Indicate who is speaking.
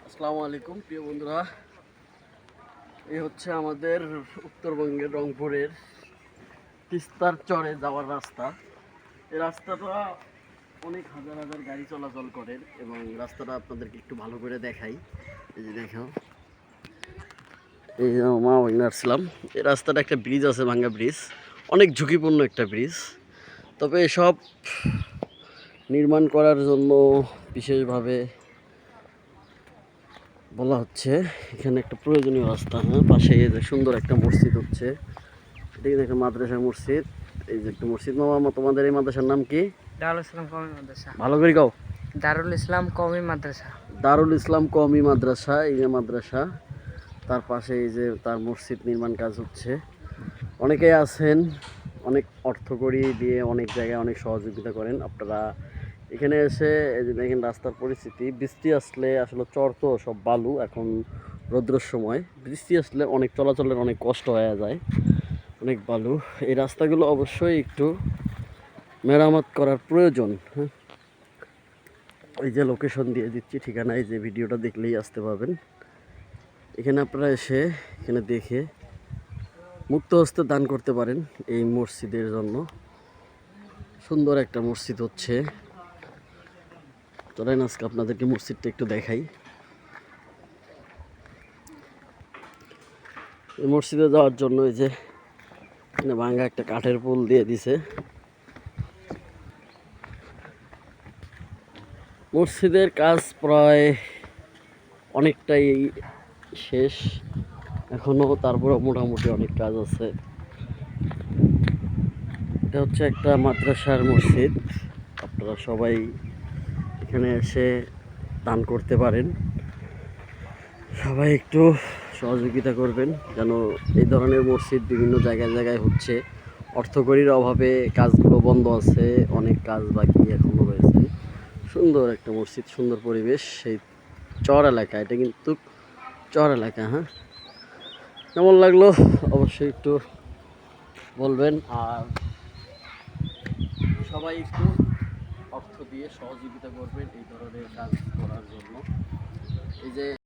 Speaker 1: আসসালামু আলাইকুম প্রিয় বন্ধুরা, এই হচ্ছে আমাদের উত্তরবঙ্গের রংপুরের তিস্তার চরে যাওয়ার রাস্তা। এই রাস্তাটা অনেক হাজার হাজার গাড়ি চলাচল করে এবং রাস্তাটা আপনাদেরকে একটু ভালো করে দেখাই। এই যে দেখো, এই মা আসলাম। এই রাস্তাটা একটা ব্রিজ আছে, ভাঙ্গা ব্রিজ, অনেক ঝুঁকিপূর্ণ একটা ব্রিজ। তবে এসব নির্মাণ করার জন্য বিশেষভাবে বলা হচ্ছে এখানে একটা প্রয়োজনীয় রাস্তা। হ্যাঁ, পাশে এই যে সুন্দর একটা মসজিদ হচ্ছে, এটা কিন্তু একটা মাদ্রাসা মসজিদ। এই যে একটা মসজিদ। মামা, তোমাদের এই মাদ্রাসার নাম কি?
Speaker 2: দারুল ইসলাম কওমি মাদ্রাসা।
Speaker 1: ভালো করে গাও।
Speaker 2: দারুল ইসলাম কওমি মাদ্রাসা।
Speaker 1: দারুল ইসলাম কওমি মাদ্রাসা, এই যে মাদ্রাসা, তার পাশে এই যে তার মসজিদ নির্মাণ কাজ হচ্ছে। অনেকেই আছেন অনেক অর্থ করি দিয়ে অনেক জায়গায় অনেক সহযোগিতা করেন। আপনারা এখানে এসে এই যে দেখেন রাস্তার পরিস্থিতি। বৃষ্টি আসলে আসলে চর তো সব বালু, এখন রৌদ্রের সময় বৃষ্টি আসলে অনেক চলাচলের অনেক কষ্ট হয়ে যায়, অনেক বালু। এই রাস্তাগুলো অবশ্যই একটু মেরামত করার প্রয়োজন। হ্যাঁ, এই যে লোকেশন দিয়ে দিচ্ছি, ঠিকানা, এই যে ভিডিওটা দেখলেই আসতে পারবেন। এখানে আপনারা এসে এখানে দেখে মুক্ত হস্তে দান করতে পারেন এই মসজিদের জন্য। সুন্দর একটা মসজিদ হচ্ছে। চলেন আজকে আপনাদেরকে মসজিদটা একটু দেখাই। এই মসজিদে যাওয়ার জন্য এই যে এখানে ভাঙ্গা একটা কাঠের পুল দিয়ে দিছে। মসজিদের কাজ প্রায় অনেকটাই শেষ এখনো, তারপরে মোটামুটি অনেক কাজ আছে। এটা হচ্ছে একটা মাদ্রাসার মসজিদ। আপনারা সবাই এখানে এসে দান করতে পারেন। সবাই একটু সহযোগিতা করবেন যেন এই ধরনের মসজিদ বিভিন্ন জায়গায় জায়গায় হচ্ছে। অর্থকরীর অভাবে কাজগুলো বন্ধ আছে, অনেক কাজ বাকি এখনও রয়েছে। সুন্দর একটা মসজিদ, সুন্দর পরিবেশ। সেই চর এলাকা, এটা কিন্তু চর এলাকা। হ্যাঁ, কেমন লাগলো অবশ্যই একটু বলবেন। আর সবাই একটু অর্থ দিয়ে সহযোগিতা করবেন এই ধরনের কাজ করার জন্য। এই যে